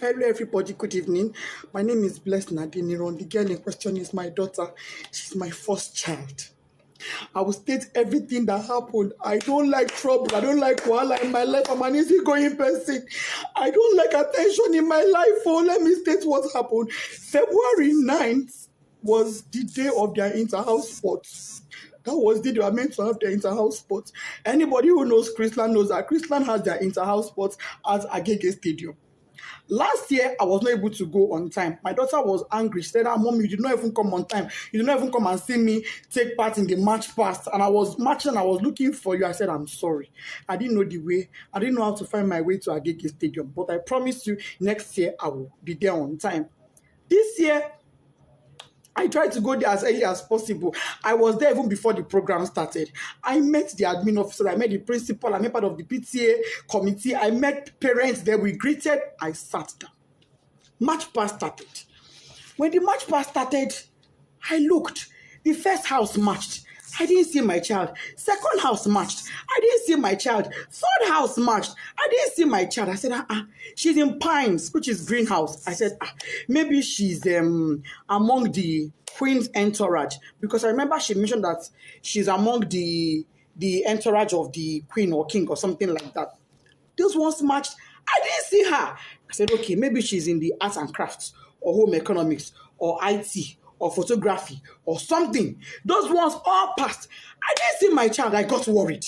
Hello everybody, good evening. My name is Whitney Adeniran. The girl in question is my daughter. She's my first child. I will state everything that happened. I don't like trouble. I don't like wahala in my life. I'm an easygoing person. I don't like attention in my life. Oh, let me state what happened. February 9th was the day of their inter-house sports. That was the day they were meant to have their inter-house sports. Anybody who knows Chrisland knows that Chrisland has their inter-house sports at Agege Stadium. Last year, I was not able to go on time. My daughter was angry. She said, Mom, you did not even come on time. You did not even come and see me take part in the match past. And I was marching, I was looking for you. I said, I'm sorry. I didn't know the way. I didn't know how to find my way to Agege Stadium. But I promise you, next year, I will be there on time. This year, I tried to go there as early as possible. I was there even before the program started. I met the admin officer, I met the principal, I met part of the PTA committee, I met parents there, we greeted, I sat down. Match pass started. When the match pass started, I looked. The first house matched. I didn't see my child. Second house matched. I didn't see my child. Third house matched. I didn't see my child. I said, she's in Pines, which is greenhouse. I said, maybe she's among the queen's entourage. Because I remember she mentioned that she's among the entourage of the queen or king or something like that. Those ones matched. I didn't see her. I said, okay, maybe she's in the arts and crafts or home economics or IT or photography or something. Those ones all passed. I didn't see my child. I got worried.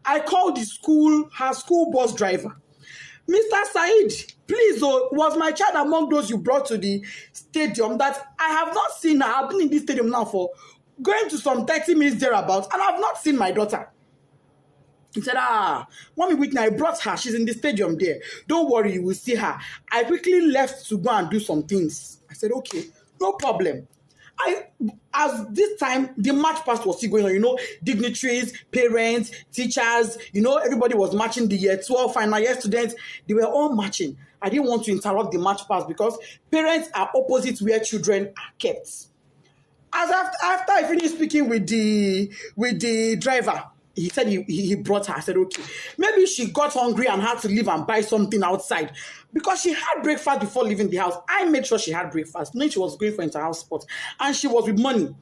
I called her school bus driver. Mr. Said, please, was my child among those you brought to the stadium that I have not seen her? I've been in this stadium now for going to some 30 minutes thereabouts, and I've not seen my daughter. He said, Mommy Whitney, I brought her. She's in the stadium there. Don't worry, you will see her. I quickly left to go and do some things. I said, okay, no problem. As this time, the march past was still going on, dignitaries, parents, teachers, everybody was marching, the year 12 final year students, they were all marching. I didn't want to interrupt the march past because parents are opposite where children are kept. As after I finished speaking with the driver, he said he brought her. I said, okay. Maybe she got hungry and had to leave and buy something outside. Because she had breakfast before leaving the house. I made sure she had breakfast. Knowing she was going for inter-house sports. And she was with money.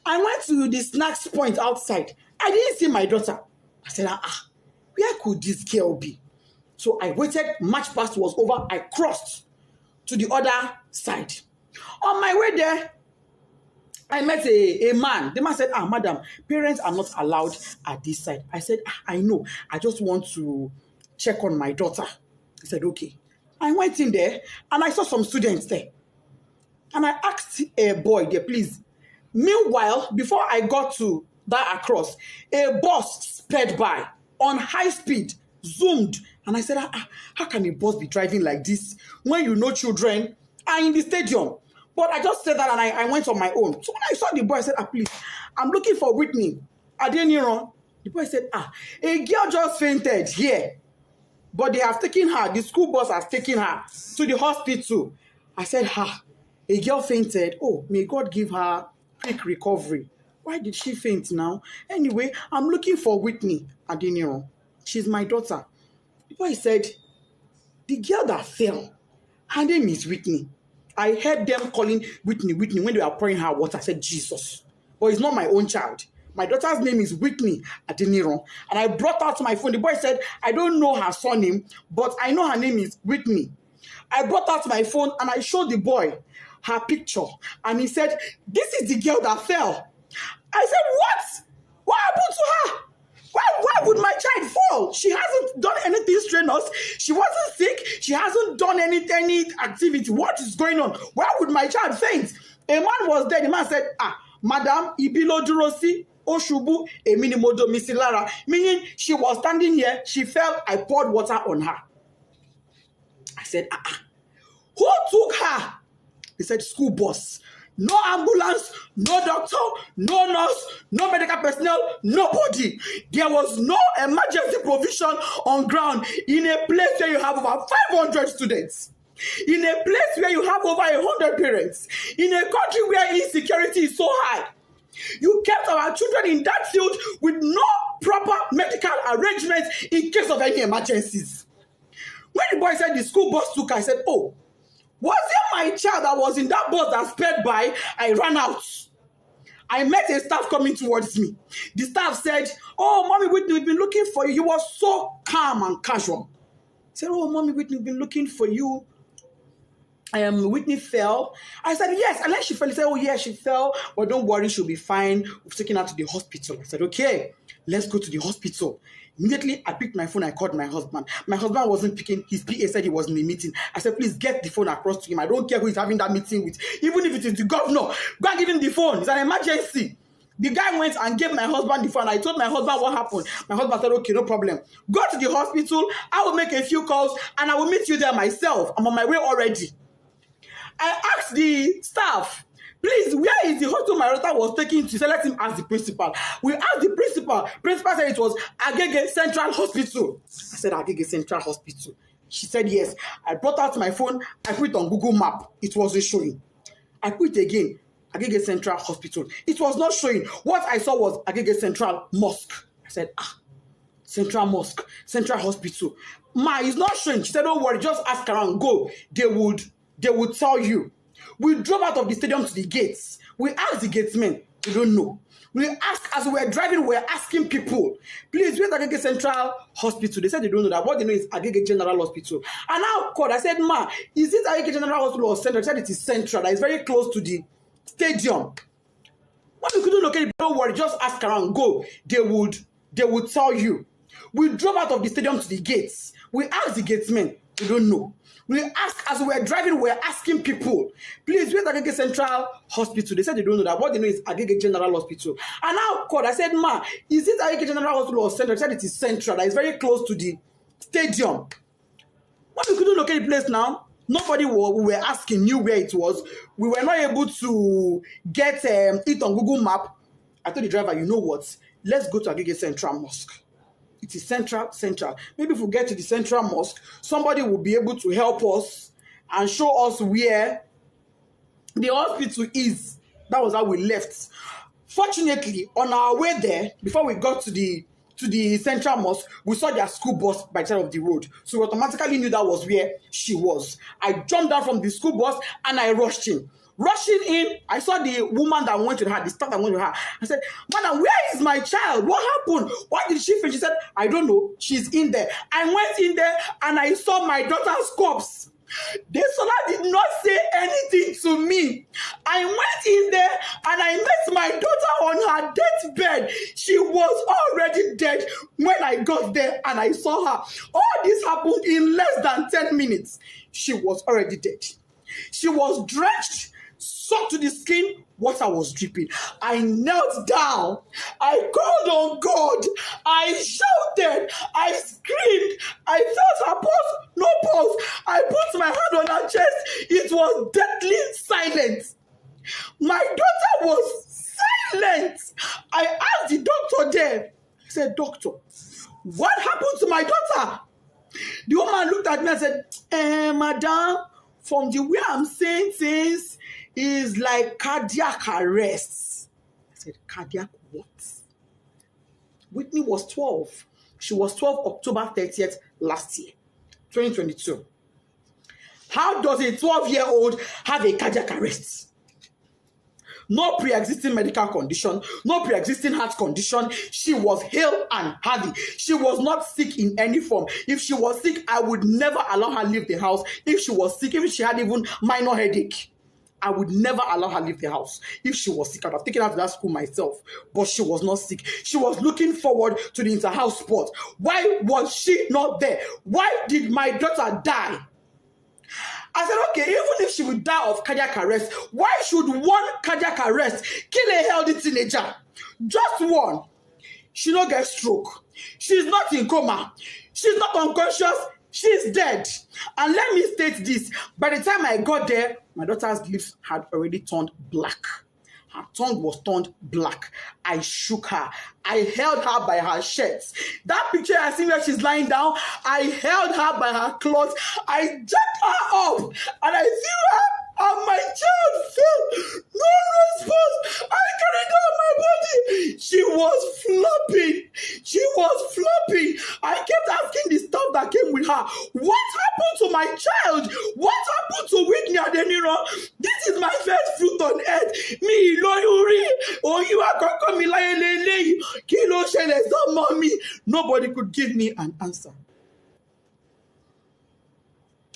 I went to the snacks point outside. I didn't see my daughter. I said, where could this girl be? So I waited. Match past was over. I crossed to the other side. On my way there, I met a man. The man said, madam, parents are not allowed at this side. I said, I know. I just want to check on my daughter. He said, okay. I went in there and I saw some students there. And I asked a boy there, please. Meanwhile, before I got to that across, a bus sped by on high speed, zoomed. And I said, how can a bus be driving like this when children are in the stadium? But I just said that and I went on my own. So when I saw the boy, I said, please, I'm looking for Whitney Adeniran. The boy said, a girl just fainted here. But they have taken her, the school bus has taken her to the hospital. I said, a girl fainted. Oh, may God give her quick recovery. Why did she faint now? Anyway, I'm looking for Whitney Adeniran. She's my daughter. The boy said, the girl that fell, her name is Whitney. I heard them calling Whitney when they were pouring her water. I said, Jesus. But it's not my own child. My daughter's name is Whitney Adeniran. And I brought out my phone. The boy said, I don't know her surname, but I know her name is Whitney. I brought out my phone and I showed the boy her picture. And he said, this is the girl that fell. I said, what? What happened to her? Why would my child fall? She hasn't done anything strenuous. She wasn't sick. She hasn't done any activity. What is going on? Why would my child faint? A man was there. The man said, Madam, ibilo durosi, oshubu, eminimodo misilara. Meaning she was standing here. She fell. I poured water on her. I said, who took her? He said, school bus. No ambulance, no doctor, no nurse, no medical personnel, nobody. There was no emergency provision on ground in a place where you have over 500 students. In a place where you have over 100 parents. In a country where insecurity is so high. You kept our children in that field with no proper medical arrangements in case of any emergencies. When the boy said the school bus took her, I said, oh, was it my child that was in that bus that sped by? I ran out. I met a staff coming towards me. The staff said, oh, Mommy Whitney, we've been looking for you. You were so calm and casual. I said, oh, Mommy Whitney, we've been looking for you. Whitney fell. I said, yes. And then she fell. He said, oh, yeah, she fell. But don't worry, she'll be fine. We've taken her to the hospital. I said, okay, let's go to the hospital. Immediately, I picked my phone. I called my husband. My husband wasn't picking. His PA said he was in a meeting. I said, please get the phone across to him. I don't care who he's having that meeting with. Even if it is the governor, go and give him the phone. It's an emergency. The guy went and gave my husband the phone. I told my husband what happened. My husband said, okay, no problem. Go to the hospital. I will make a few calls and I will meet you there myself. I'm on my way already. I asked the staff, please, where is the hospital my daughter was taken to? So let him ask the principal. We asked the principal. Principal said it was Agege Central Hospital. I said, Agege Central Hospital. She said, yes. I brought out my phone. I put it on Google Map. It wasn't showing. I put it again, Agege Central Hospital. It was not showing. What I saw was Agege Central Mosque. I said, Central Mosque, Central Hospital. Ma, it's not showing. She said, don't worry, just ask around, go. They would tell you. We drove out of the stadium to the gates. We asked the gatesmen. We don't know. We asked, as we were driving, we were asking people, please, where's Agege Central Hospital? They said they don't know that. What they know is Agege General Hospital. And I called. I said, ma, is it Agege General Hospital or Central? They said it is Central. That is very close to the stadium. When we couldn't locate it, don't worry, just ask around, go. They would tell you. We drove out of the stadium to the gates. We asked the gatesmen. We don't know. We asked, as we were driving, we were asking people, please, where's Agege Central Hospital? They said they don't know that. What they know is Agege General Hospital. And I called. I said, ma, is it Agege General Hospital or Central? They said it is Central. That is very close to the stadium. When we couldn't locate the place now, nobody we were asking knew where it was. We were not able to get it on Google Map. I told the driver, you know what? Let's go to Agege Central Mosque. It is central. Maybe if we get to the Central Mosque, somebody will be able to help us and show us where the hospital is. That was how we left. Fortunately, on our way there, before we got to the Central Mosque, we saw their school bus by the side of the road. So we automatically knew that was where she was. I jumped down from the school bus and I rushed in. Rushing in, I saw the woman that went with her, the staff that went with her. I said, madam, where is my child? What happened? Why did she faint? She said, I don't know. She's in there. I went in there and I saw my daughter's corpse. The Sola did not say anything to me. I went in there and I met my daughter on her deathbed. She was already dead when I got there and I saw her. All this happened in less than 10 minutes. She was already dead. She was drenched, soaked to the skin, water was dripping. I knelt down. I called on God. I shouted. I screamed. I felt her pulse. No pulse. I put my hand on her chest. It was deathly silent. My daughter was silent. I asked the doctor there. He said, doctor, what happened to my daughter? The woman looked at me and said, madam, from the way I'm saying things, is like cardiac arrest. I said, cardiac what? Whitney was 12. She was 12 October 30th last year, 2022. How does a 12-year-old have a cardiac arrest? No pre-existing medical condition, no pre-existing heart condition. She was hale and healthy. She was not sick in any form. If she was sick, I would never allow her leave the house. If she was sick, if she had even minor headache, I would never allow her leave the house. If she was sick, I'd have taken her to that school myself. But she was not sick. She was looking forward to the inter-house sport. Why was she not there? Why did my daughter die? I said, okay, even if she would die of cardiac arrest, why should one cardiac arrest kill a healthy teenager? Just one. She don't get stroke. She's not in coma. She's not unconscious. She's dead. And let me state this. By the time I got there, my daughter's lips had already turned black. Her tongue was turned black. I shook her. I held her by her shirt. That picture I see where she's lying down, I held her by her clothes. I jacked her up and I threw her and my child fell. No response. I carried her on my body. She was flopping. She was flopping. I kept asking the staff that came with her, what Adeniran. This is my first fruit on earth. Me, Loyuri, or you are going me like Kilo Shele, some mommy. Nobody could give me an answer.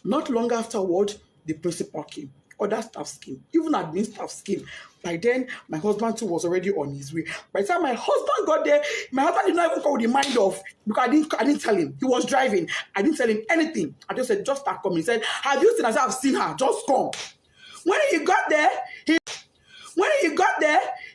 Not long afterward, the principal came. Other staff came. Even admin staff came. By then, my husband too was already on his way. By the time my husband got there, my husband did not even call the mind off because I didn't tell him. He was driving. I didn't tell him anything. I just said, just start coming. He said, have you seen her? I said, I've seen her. Just come. When he got there,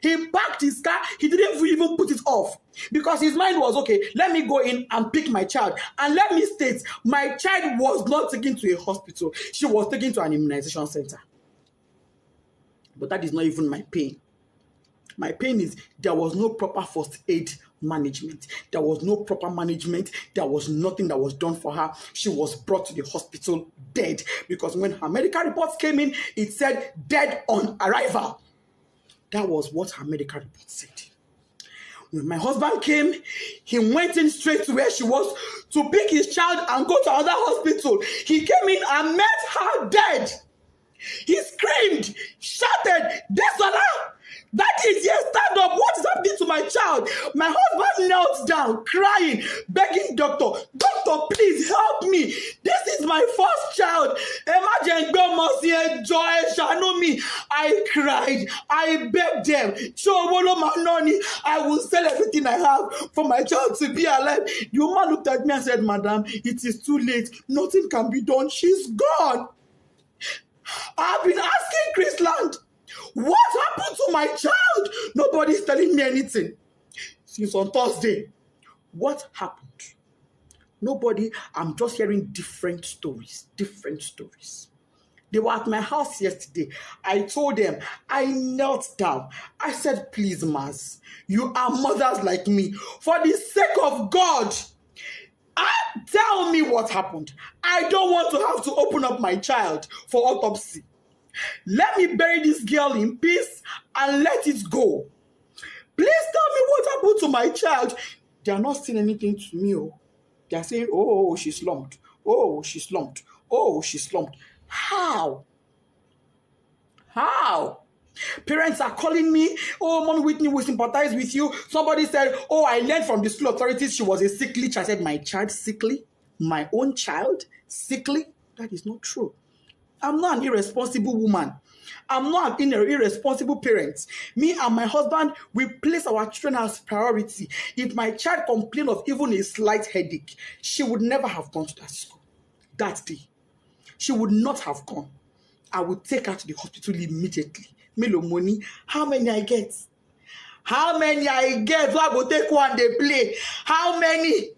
he parked his car. He didn't even put it off because his mind was, okay, let me go in and pick my child. And let me state, my child was not taken to a hospital. She was taken to an immunization center. But that is not even my pain. My pain is there was no proper first aid management. There was no proper management. There was nothing that was done for her. She was brought to the hospital dead because when her medical reports came in, it said dead on arrival. That was what her medical report said. When my husband came, he went in straight to where she was to pick his child and go to another hospital. He came in and met her dead. He screamed, shouted, Desola! That is, yes, stand up. What is happening to my child? My husband knelt down, crying, begging doctor, please help me. This is my first child. Imagine God must enjoy, shall me. I cried. I begged them. I will sell everything I have for my child to be alive. The woman looked at me and said, Madam, it is too late. Nothing can be done. She's gone. I've been asking Chrisland, what happened to my child? Nobody's telling me anything. Since on Thursday, what happened? Nobody, I'm just hearing different stories. They were at my house yesterday. I told them, I knelt down. I said, please, Mas, you are mothers like me. For the sake of God, tell me what happened. I don't want to have to open up my child for autopsy. Let me bury this girl in peace and let it go. Please tell me what happened to my child. They are not saying anything to me. They are saying, oh, she's slumped. Oh, she's slumped. Oh, she's slumped. How? Parents are calling me, oh, Mommy Whitney will sympathize with you. Somebody said, oh, I learned from the school authorities she was a sickly child. I said, my child sickly? My own child sickly? That is not true. I'm not an irresponsible woman. I'm not an irresponsible parent. Me and my husband, we place our children as priority. If my child complained of even a slight headache, she would never have gone to that school that day. She would not have gone. I would take her to the hospital immediately. Melo money, how many I get? So I go take one, they play. How many?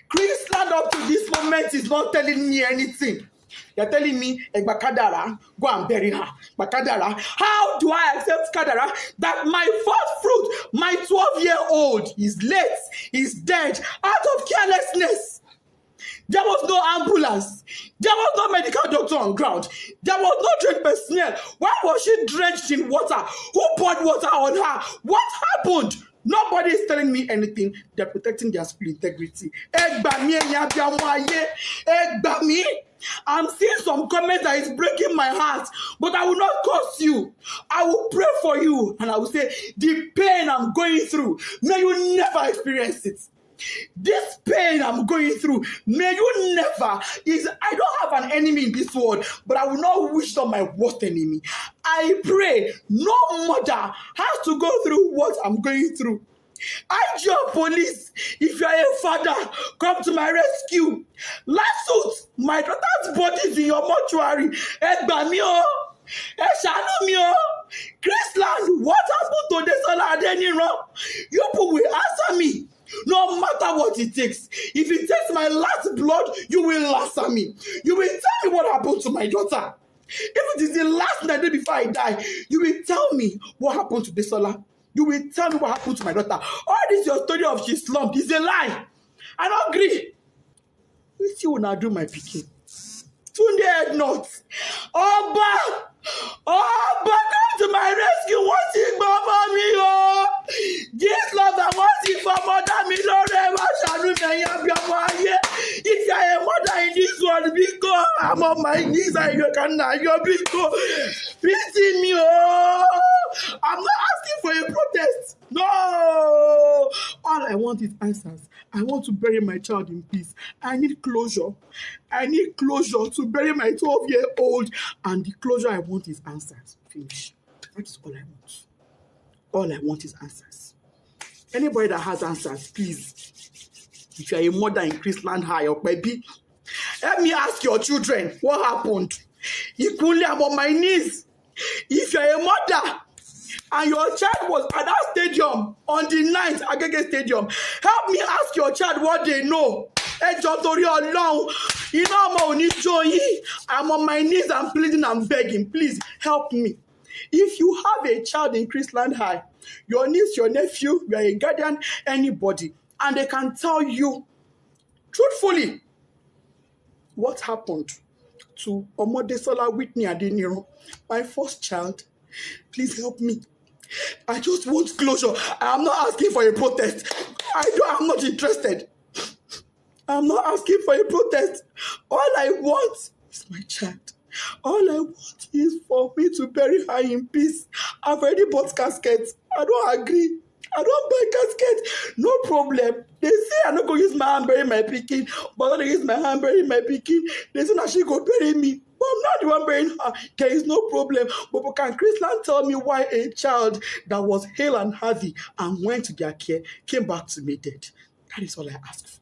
Chrisland up to this moment is not telling me anything. They're telling me, Kadara, go and bury her. Kadara, how do I accept Kadara that my first fruit, my 12-year-old, is late, is dead, out of carelessness? There was no ambulance. There was no medical doctor on ground. There was no trained personnel. Why was she drenched in water? Who poured water on her? What happened? Nobody is telling me anything. They're protecting their school integrity. I'm seeing some comments that is breaking my heart, but I will not curse you. I will pray for you, and I will say, the pain I'm going through, may you never experience it. This pain I'm going through, may you never. I don't have an enemy in this world, but I will not wish on my worst enemy. I pray no mother has to go through what I'm going through. IG police, if you are a father, come to my rescue. Last my daughter's body is in your mortuary. Chrisland, what happened to Desola Adeniran? You people will answer me. No matter what it takes. If it takes my last blood, you will answer me. You will tell me what happened to my daughter. If it is the last night before I die, you will tell me what happened to Desola. You will tell me what happened to my daughter. All this your story of she slumped is a lie. I don't agree. You see when I do my picking. Tunde head nuts. Oba, come to my rescue. What's it, Mama me? Oh, this love I want it for mother me. If you are a mother in this world, because I'm on my knees inside your canal, your people. Pity me, oh. I'm not asking for a protest. No. All I want is answers. I want to bury my child in peace. I need closure. I need closure to bury my 12-year-old. And the closure I want is answers. Finish. That is all I want. All I want is answers. Anybody that has answers, please. If you are a mother in Chrisland High or baby, let me ask your children what happened. Equally, I'm on my knees. If you're a mother and your child was at that stadium on the 9th, Agege Stadium, help me ask your child what they know. I'm on my knees, I'm pleading, I'm begging. Please help me. If you have a child in Chrisland High, your niece, your nephew, you are a guardian, anybody, and they can tell you truthfully what happened to Omodesola Whitney Adeniran, my first child, please help me. I just want closure. I'm not asking for a protest. I'm not interested. I'm not asking for a protest. All I want is my child. All I want is for me to bury her in peace. I've already bought caskets. I don't agree. I don't buy casket. No problem. They say I'm not going to use my hand bury my pikin, but I'm going to use my hand bury my pikin. They say that she go bury me. But I'm not the one burying her. There is no problem. But can Chrisland tell me why a child that was hale and healthy and went to their care came back to me dead? That is all I ask for.